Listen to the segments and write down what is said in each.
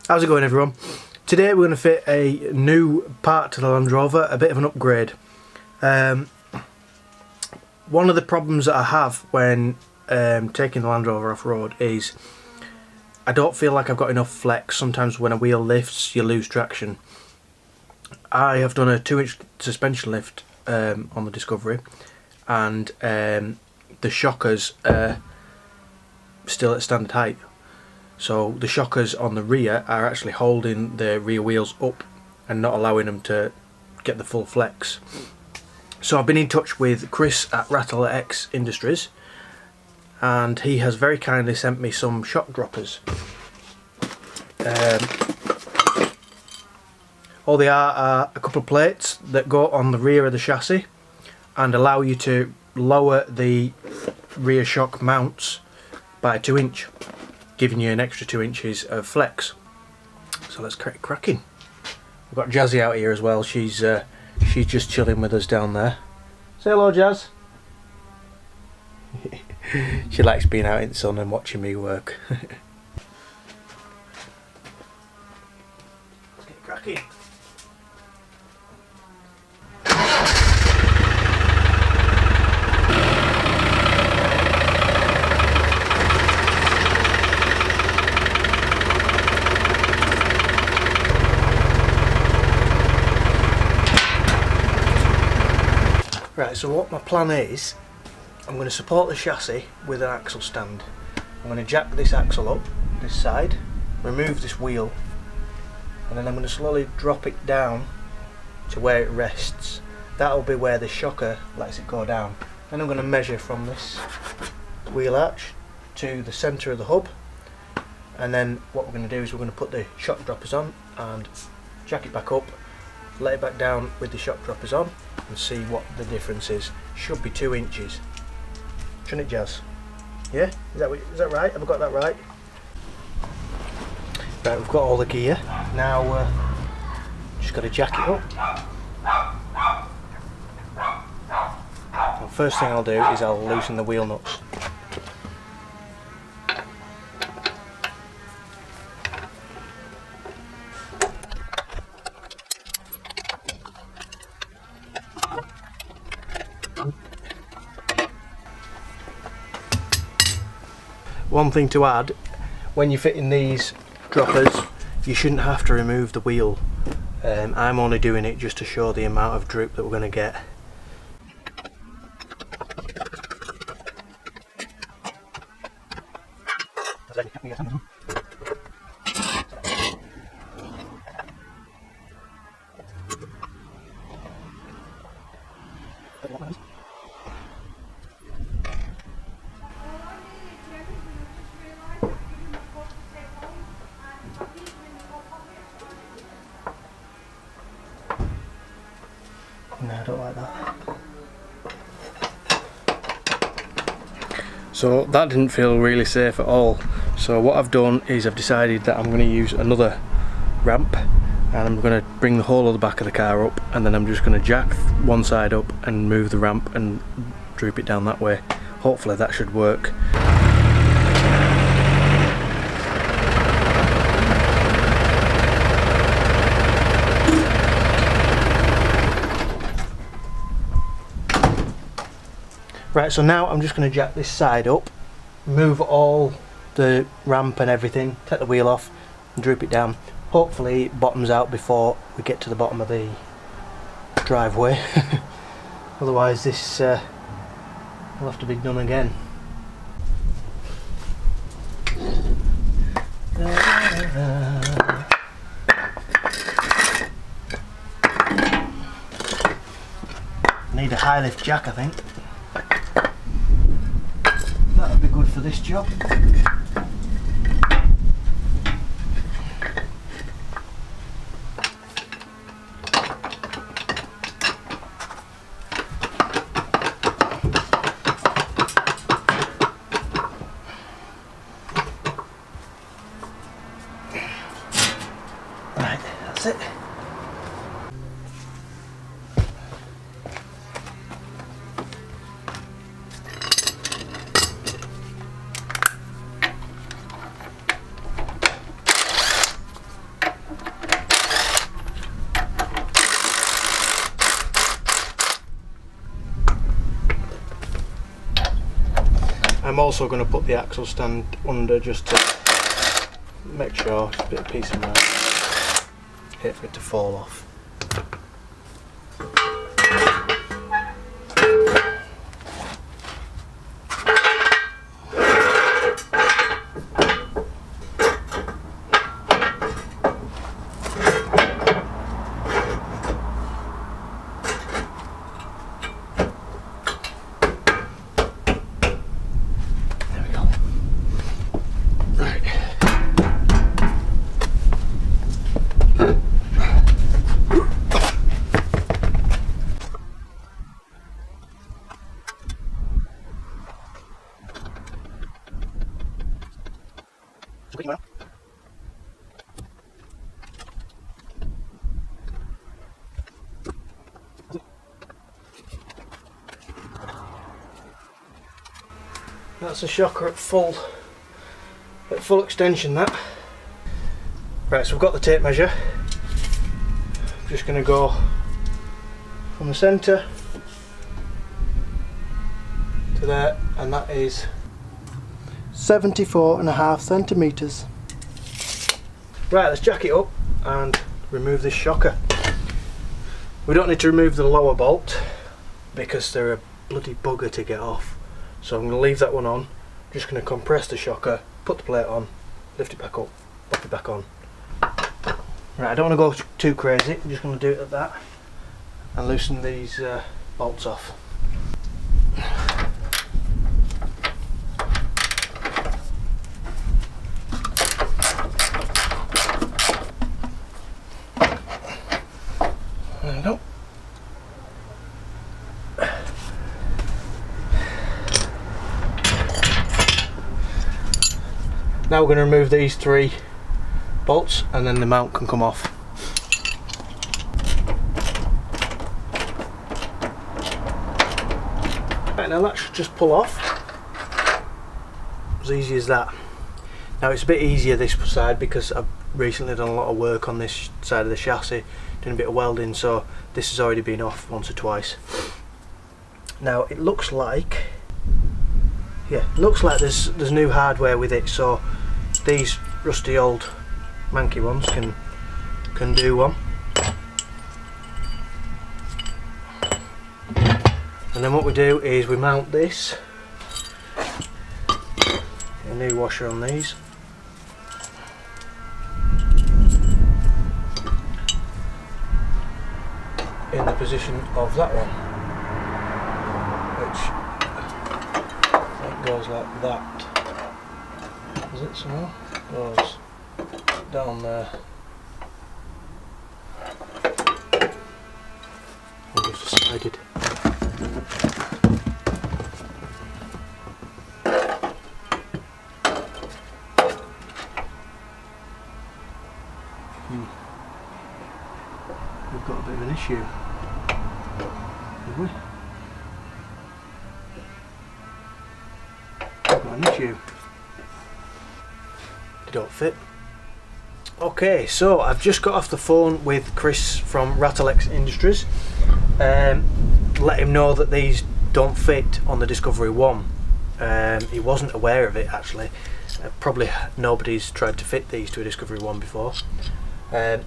How's it going, everyone? Today we're going to fit a new part to the Land Rover, a bit of an upgrade. One of the problems that I have when taking the Land Rover off-road is I don't feel like I've got enough flex. Sometimes when a wheel lifts you lose traction. I have done a 2-inch suspension lift on the Discovery, and the shockers are still at standard height. So the shockers on the rear are actually holding the rear wheels up and not allowing them to get the full flex. So I've been in touch with Chris at Ratel Industries, and he has very kindly sent me some shock droppers. All they are a couple of plates that go on the rear of the chassis and allow you to lower the rear shock mounts by 2 inch, giving you an extra 2 inches of flex. So let's get cracking. We've got Jazzy out here as well. She's just chilling with us down there. Say hello, Jazz. She likes being out in the sun and watching me work. Let's get cracking. Right, so what my plan is, I'm going to support the chassis with an axle stand. I'm going to jack this axle up, this side, remove this wheel, and then I'm going to slowly drop it down to where it rests. That'll be where the shocker lets it go down. Then I'm going to measure from this wheel arch to the centre of the hub, and then what we're going to do is we're going to put the shock droppers on and jack it back up, let it back down with the shock droppers on, and see what the difference is. Should be 2 inches. Shouldn't it, Jazz? Yeah? Is that right? Have I got that right? Right, we've got all the gear. Now, just got to jack it up. The first thing I'll do is I'll loosen the wheel nuts. One thing to add, when you're fitting these droppers, you shouldn't have to remove the wheel. I'm only doing it just to show the amount of droop that we're going to get. No, I don't like that. So that didn't feel really safe at all. So what I've done is I've decided that I'm going to use another ramp, and I'm going to bring the whole of the back of the car up, and then I'm just going to jack one side up and move the ramp and droop it down that way. Hopefully that should work. Right, so now I'm just going to jack this side up, move all the ramp and everything, take the wheel off and droop it down. Hopefully it bottoms out before we get to the bottom of the driveway. Otherwise this will have to be done again. Need a high lift jack, I think. That'd be good for this job. Right, that's it. I'm also going to put the axle stand under just to make sure it's a bit of peace of mind. Hate for it to fall off. That's a shocker at full extension, that. Right, so we've got the tape measure. I'm just going to go from the centre to there, and that is 74.5 centimetres. Right, let's jack it up and remove this shocker. We don't need to remove the lower bolt because they're a bloody bugger to get off. So I'm going to leave that one on. Just going to compress the shocker, put the plate on, lift it back up, pop it back on. Right, I don't want to go too crazy. I'm just going to do it at that and loosen these bolts off. There we go. Now we're going to remove these 3 bolts and then the mount can come off. Right, now that should just pull off. As easy as that. Now it's a bit easier this side because I've recently done a lot of work on this side of the chassis, doing a bit of welding, so this has already been off once or twice. Now it looks like, yeah, looks like there's new hardware with it, so these rusty old manky ones can do one. And then what we do is we mount this, a new washer on these, in the position of that one, which it goes like that. Is it somehow? Goes down there. I'll just decided. We've got a bit of an issue, have we? We've got an issue. They don't fit. Okay, so I've just got off the phone with Chris from Ratel Industries. Let him know that these don't fit on the Discovery 1. He wasn't aware of it actually. Probably nobody's tried to fit these to a Discovery 1 before.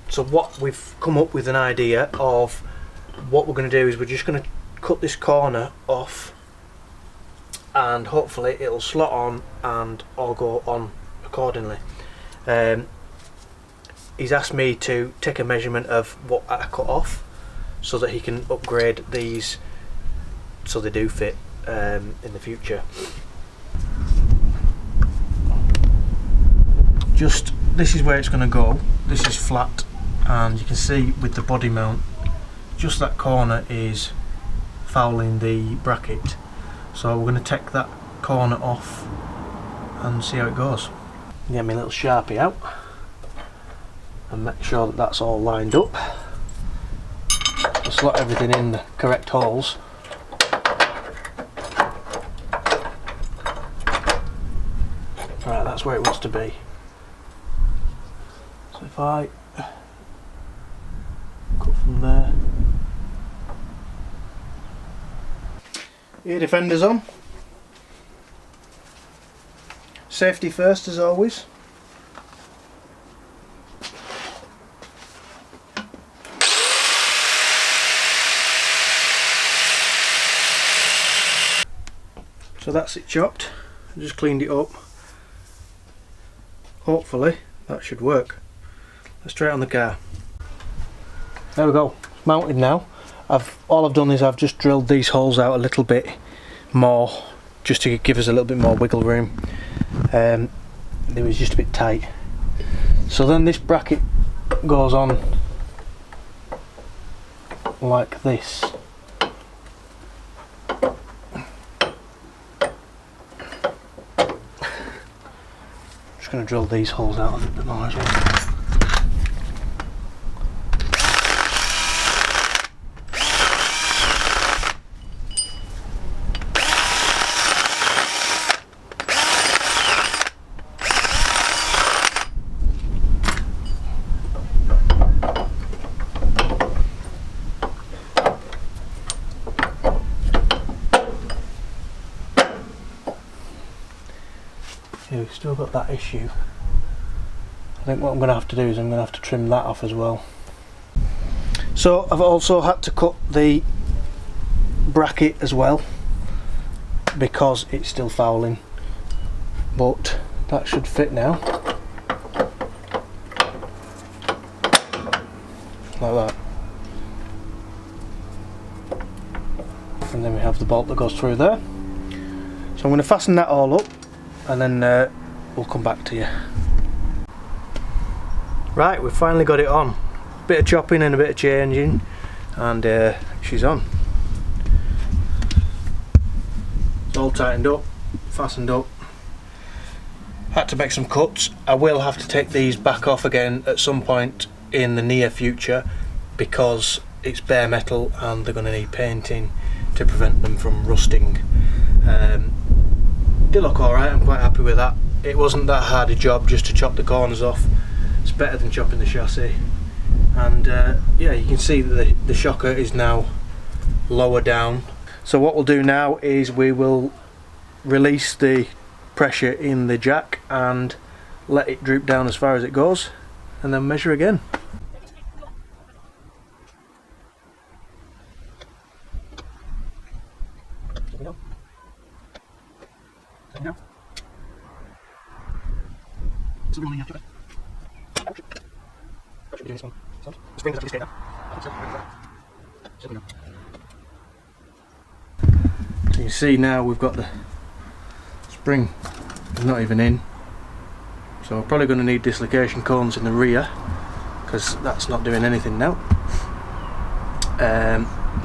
So what we've come up with an idea of what we're going to do is we're just going to cut this corner off and hopefully it'll slot on and all go on accordingly. He's asked me to take a measurement of what I cut off so that he can upgrade these so they do fit in the future. Just this is where it's going to go. This is flat, and you can see with the body mount just that corner is fouling the bracket, so we're going to take that corner off and see how it goes. Get my little Sharpie out and make sure that that's all lined up. Just slot everything in the correct holes. Right, that's where it wants to be. So if I cut from there, ear defenders on, Safety first as always. So that's it chopped. I just cleaned it up. Hopefully that should work. Let's try it on the car. There we go, it's mounted now. All I've done is I've just drilled these holes out a little bit more, just to give us a little bit more wiggle room. It was just a bit tight. So then this bracket goes on like this. Just going to drill these holes out a little bit more as well. We've still got that issue. I think what I'm going to have to do is I'm going to have to trim that off as well. So I've also had to cut the bracket as well because it's still fouling, but that should fit now, like that. And then we have the bolt that goes through there. So I'm going to fasten that all up and then we'll come back to you. Right, we've finally got it on. Bit of chopping and a bit of changing, and she's on. It's all tightened up, fastened up. Had to make some cuts. I will have to take these back off again at some point in the near future because it's bare metal and they're going to need painting to prevent them from rusting. They look alright, I'm quite happy with that. It wasn't that hard a job just to chop the corners off. It's better than chopping the chassis. And yeah, you can see that the shocker is now lower down. So what we'll do now is we will release the pressure in the jack and let it droop down as far as it goes, and then measure again. So you see now we've got the spring is not even in, so we're probably going to need dislocation cones in the rear because that's not doing anything now.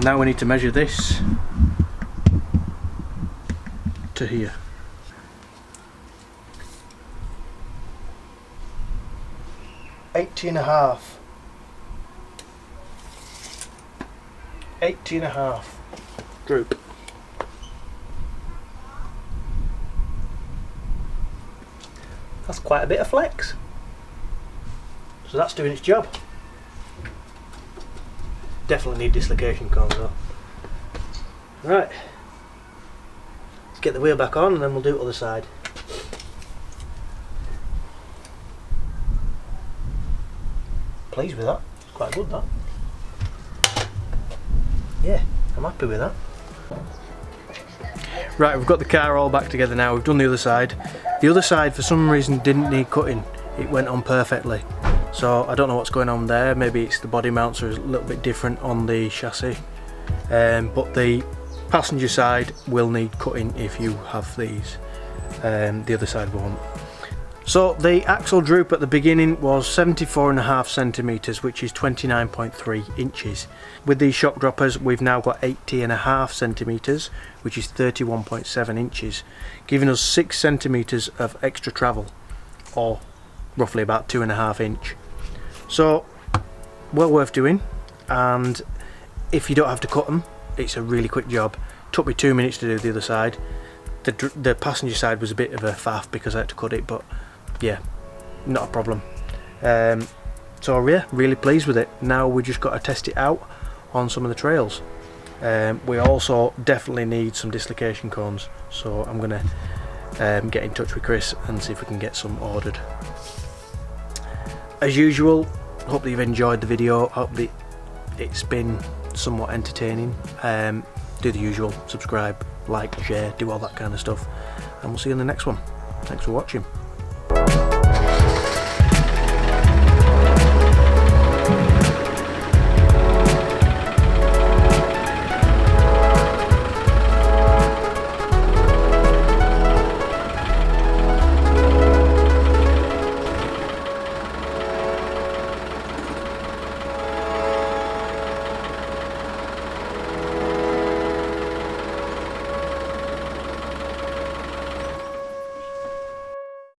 Now we need to measure this to here. 80.5. 80.5 droop. That's quite a bit of flex. So that's doing its job. Definitely need dislocation cones though. Right. Let's get the wheel back on and then we'll do it other side. Pleased with that. It's quite good that. Yeah, I'm happy with that. Right, we've got the car all back together now. We've done the other side. The other side for some reason didn't need cutting. It went on perfectly. So I don't know what's going on there. Maybe it's the body mounts are a little bit different on the chassis. But the passenger side will need cutting if you have these. The other side won't. So the axle droop at the beginning was 74.5 centimetres, which is 29.3 inches. With these shock droppers we've now got 80.5 centimetres, which is 31.7 inches, giving us 6 centimetres of extra travel, or roughly about 2.5 inch. So well worth doing, and if you don't have to cut them, it's a really quick job. Took me 2 minutes to do the other side. The passenger side was a bit of a faff because I had to cut it, but yeah, not a problem. So yeah, really pleased with it. Now we just got to test it out on some of the trails. We also definitely need some dislocation cones, so I'm gonna get in touch with Chris and see if we can get some ordered. As usual, hope that you've enjoyed the video. Hope that it's been somewhat entertaining. Do the usual, subscribe, like, share, do all that kind of stuff, and we'll see you in the next one. Thanks for watching.